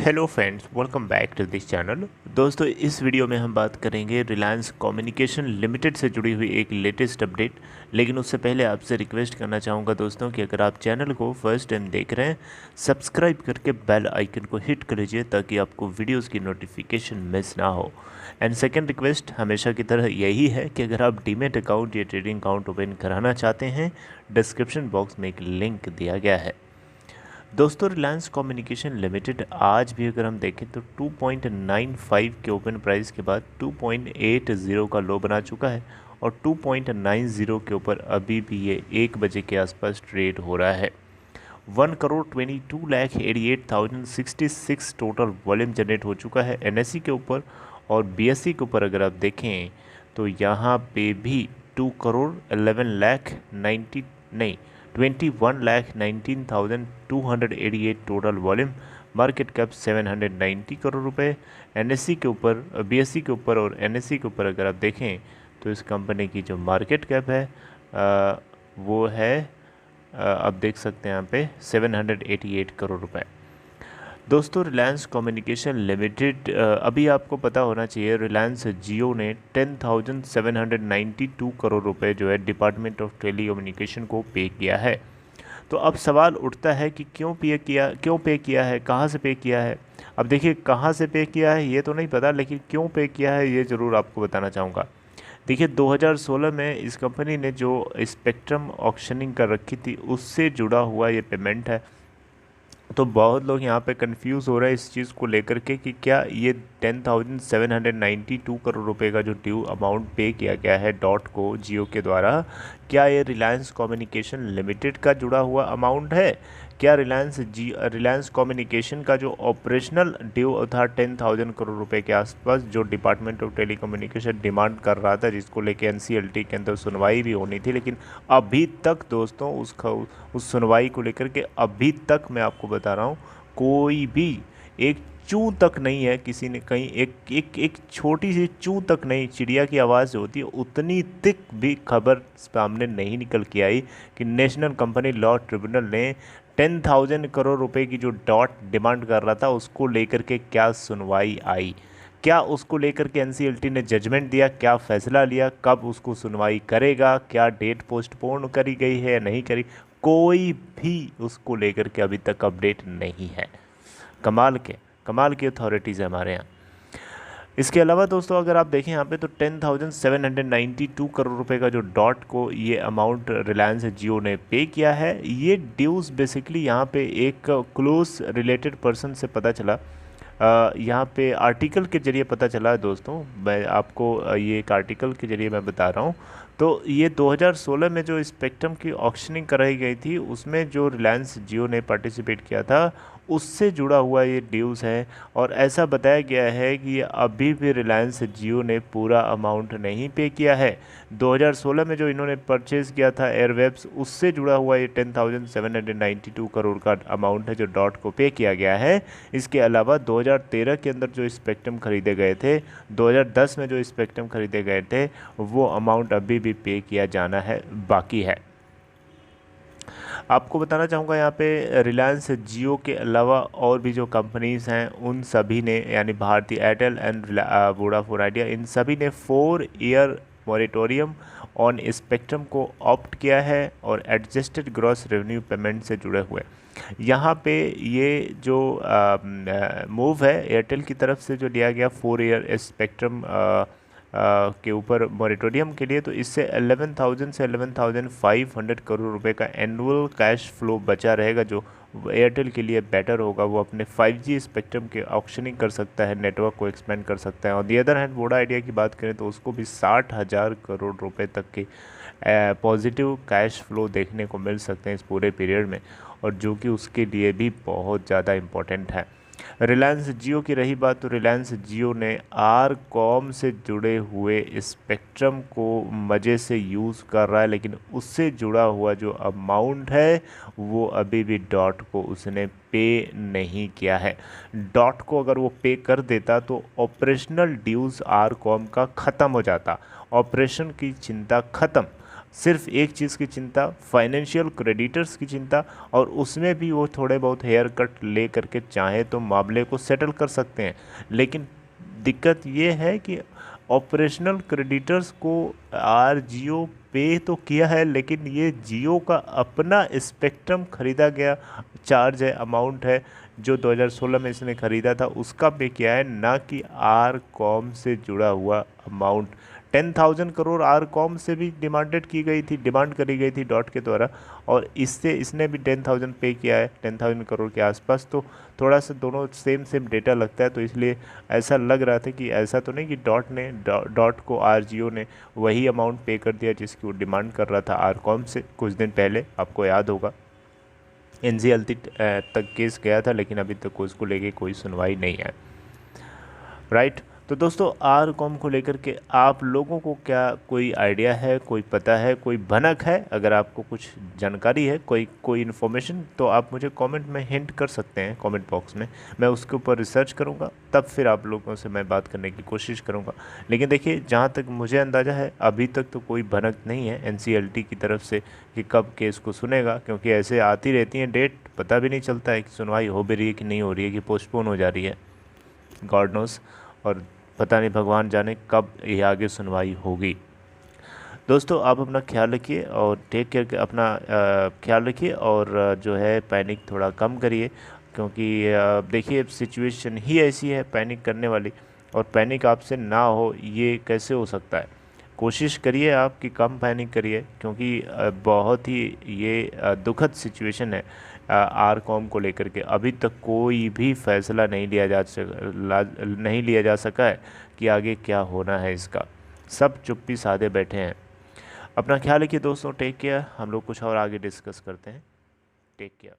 Hello friends, welcome back to this channel. दोस्तों, इस video में हम बात करेंगे रिलायंस कम्युनिकेशन लिमिटेड से जुड़ी हुई एक लेटेस्ट अपडेट। लेकिन उससे पहले आपसे रिक्वेस्ट करना चाहूँगा दोस्तों कि अगर आप चैनल को फर्स्ट टाइम देख रहे हैं, सब्सक्राइब करके बेल आइकन को हिट कर लीजिए ताकि आपको वीडियोज़ की नोटिफिकेशन मिस ना हो। एंड सेकेंड रिक्वेस्ट हमेशा की तरह यही है कि अगर आप डीमेट अकाउंट या ट्रेडिंग अकाउंट ओपन कराना चाहते हैं, डिस्क्रिप्शन बॉक्स में एक लिंक दिया गया है। दोस्तों, रिलायंस कम्युनिकेशन लिमिटेड आज भी अगर हम देखें तो 2.95 के ओपन प्राइस के बाद 2.80 का लो बना चुका है और 2.90 के ऊपर अभी भी ये 1 बजे के आसपास ट्रेड हो रहा है। 1,22,88,066 टोटल वॉल्यूम जनरेट हो चुका है एनएससी के ऊपर। और बीएससी के ऊपर अगर आप देखें तो यहाँ पे भी 21,19,288 total volume, market cap 790 crore रुपए। एनएससी के ऊपर, बीएससी के ऊपर और एनएससी के ऊपर अगर आप देखें तो इस कंपनी की जो मार्केट कैप है वो है आप देख सकते हैं यहाँ पे 788 करोड़ रुपए। दोस्तों, रिलायंस कम्युनिकेशन लिमिटेड अभी आपको पता होना चाहिए, रिलायंस जियो ने 10,792 करोड़ रुपए जो है डिपार्टमेंट ऑफ टेली कम्युनिकेशन को पे किया है। तो अब सवाल उठता है कि क्यों पे किया है, कहाँ से पे किया है। अब देखिए, कहाँ से पे किया है ये तो नहीं पता, लेकिन क्यों पे किया है ये ज़रूर आपको बताना चाहूँगा। देखिए, 2016 में इस कंपनी ने जो स्पेक्ट्रम ऑक्शनिंग कर रखी थी उससे जुड़ा हुआ ये पेमेंट है। तो बहुत लोग यहाँ पे कंफ्यूज हो रहे हैं इस चीज़ को लेकर के कि क्या ये 10,792 करोड़ रुपए का जो ड्यू अमाउंट पे किया गया है डॉट को जियो के द्वारा, क्या ये रिलायंस कम्युनिकेशन लिमिटेड का जुड़ा हुआ अमाउंट है। क्या रिलायंस कम्युनिकेशन का जो ऑपरेशनल ड्यू था 10,000 करोड़ रुपए के आसपास, जो डिपार्टमेंट ऑफ टेलीकम्युनिकेशन डिमांड कर रहा था, जिसको लेके एनसीएलटी के अंदर सुनवाई भी होनी थी, लेकिन अभी तक दोस्तों उस सुनवाई को लेकर के अभी तक मैं आपको बता रहा हूँ कोई भी एक चू तक नहीं है। किसी ने कहीं एक छोटी सी चू तक नहीं, चिड़िया की आवाज़ होती है उतनी तक भी खबर सामने नहीं निकल के आई कि नेशनल कंपनी लॉ ट्रिब्यूनल ने 10,000 करोड़ रुपए की जो डॉट डिमांड कर रहा था उसको लेकर के क्या सुनवाई आई, क्या उसको लेकर के एनसीएलटी ने जजमेंट दिया, क्या फैसला लिया, कब उसको सुनवाई करेगा, क्या डेट पोस्टपोन करी गई है या नहीं करी, कोई भी उसको लेकर के अभी तक अपडेट नहीं है। कमाल की अथॉरिटीज़ है हमारे यहाँ। इसके अलावा दोस्तों, अगर आप देखें यहाँ पे तो 10,792 करोड़ रुपए का जो डॉट को ये अमाउंट रिलायंस जियो ने पे किया है, ये ड्यूज़ बेसिकली यहाँ पे एक क्लोज रिलेटेड पर्सन से पता चला। यहाँ पे आर्टिकल के जरिए पता चला है दोस्तों, मैं आपको ये एक आर्टिकल के जरिए मैं बता रहा हूँ। तो ये 2016 में जो स्पेक्ट्रम की ऑक्शनिंग कराई गई थी उसमें जो रिलायंस जियो ने पार्टिसिपेट किया था उससे जुड़ा हुआ ये ड्यूज़ है। और ऐसा बताया गया है कि अभी भी रिलायंस जियो ने पूरा अमाउंट नहीं पे किया है। 2016 में जो इन्होंने परचेज़ किया था एयरवेव्स, उससे जुड़ा हुआ ये 10,792 करोड़ का अमाउंट है जो डॉट को पे किया गया है। इसके अलावा 2013 के अंदर जो स्पेक्ट्रम खरीदे गए थे, 2010 में जो स्पेक्ट्रम खरीदे गए थे, वो अमाउंट अभी भी पे किया जाना है, बाकी है। आपको बताना चाहूँगा यहाँ पे रिलायंस जियो के अलावा और भी जो कंपनीज़ हैं उन सभी ने, यानी Bharti Airtel and Vodafone Idea, इन सभी ने 4 ईयर मॉरेटोरियम ऑन स्पेक्ट्रम को ऑप्ट किया है और एडजस्टेड ग्रॉस रेवेन्यू पेमेंट से जुड़े हुए। यहाँ पे ये जो मूव है एयरटेल की तरफ से जो लिया गया 4 ईयर स्पेक्ट्रम के ऊपर मॉरेटोरियम के लिए, तो इससे 11,000 से 11,500 करोड़ रुपए का एनुअल कैश फ्लो बचा रहेगा, जो एयरटेल के लिए बेटर होगा। वो अपने 5G स्पेक्ट्रम के ऑक्शनिंग कर सकता है, नेटवर्क को एक्सपेंड कर सकता है। और the other hand Voda idea की बात करें तो उसको भी 60,000 करोड़ रुपए तक के पॉजिटिव कैश फ्लो देखने को मिल सकते हैं इस पूरे पीरियड में, और जो कि उसके लिए भी बहुत ज़्यादा इम्पोर्टेंट है। रिलायंस जियो की रही बात, तो रिलायंस जियो ने आरकॉम से जुड़े हुए स्पेक्ट्रम को मज़े से यूज़ कर रहा है, लेकिन उससे जुड़ा हुआ जो अमाउंट है वो अभी भी डॉट को उसने पे नहीं किया है। डॉट को अगर वो पे कर देता तो ऑपरेशनल ड्यूज़ आरकॉम का ख़त्म हो जाता, ऑपरेशन की चिंता ख़त्म। सिर्फ एक चीज़ की चिंता, फाइनेंशियल क्रेडिटर्स की चिंता, और उसमें भी वो थोड़े बहुत हेयर कट ले करके चाहे तो मामले को सेटल कर सकते हैं। लेकिन दिक्कत ये है कि ऑपरेशनल क्रेडिटर्स को आर जियो पे तो किया है, लेकिन ये जियो का अपना स्पेक्ट्रम खरीदा गया चार्ज है, अमाउंट है, जो 2016 में इसने खरीदा था उसका पे किया है, ना कि आर कॉम से जुड़ा हुआ अमाउंट। 10,000 करोड़ आर कॉम से भी डिमांड करी गई थी डॉट के द्वारा, और इससे इसने भी 10,000 पे किया है, 10,000 करोड़ के आसपास। तो थोड़ा सा दोनों सेम डेटा लगता है, तो इसलिए ऐसा लग रहा था कि ऐसा तो नहीं कि डॉट को आर जियो ने वही अमाउंट पे कर दिया जिसकी वो डिमांड कर रहा था आर कॉम से कुछ दिन पहले। आपको याद होगा एनसीएलटी तक केस गया था, लेकिन अभी तक उसको लेके कोई सुनवाई नहीं है, राइट। तो दोस्तों आर कॉम को लेकर के आप लोगों को क्या कोई आइडिया है, कोई पता है, कोई भनक है? अगर आपको कुछ जानकारी है, कोई इन्फॉर्मेशन, तो आप मुझे कमेंट में हिंट कर सकते हैं कमेंट बॉक्स में। मैं उसके ऊपर रिसर्च करूंगा, तब फिर आप लोगों से मैं बात करने की कोशिश करूंगा। लेकिन देखिए, जहां तक मुझे अंदाज़ा है अभी तक तो कोई भनक नहीं है एनसीएलटी की तरफ से कि कब केस को सुनेगा, क्योंकि ऐसे आती रहती हैं डेट, पता भी नहीं चलता है कि सुनवाई हो भी रही है कि नहीं हो रही है, कि पोस्टपोन हो जा रही है, गॉड नोस। और पता नहीं, भगवान जाने कब ये आगे सुनवाई होगी। दोस्तों आप अपना ख्याल रखिए और टेक केयर, अपना ख्याल रखिए, और जो है पैनिक थोड़ा कम करिए, क्योंकि देखिए सिचुएशन ही ऐसी है पैनिक करने वाली, और पैनिक आपसे ना हो ये कैसे हो सकता है? कोशिश करिए आप कि कम पैनिक करिए, क्योंकि बहुत ही ये दुखद सिचुएशन है आर कॉम को लेकर के। अभी तक कोई भी फैसला नहीं लिया जा सका है कि आगे क्या होना है इसका। सब चुप्पी साधे बैठे हैं। अपना ख्याल रखिए दोस्तों, टेक केयर। हम लोग कुछ और आगे डिस्कस करते हैं। Take care.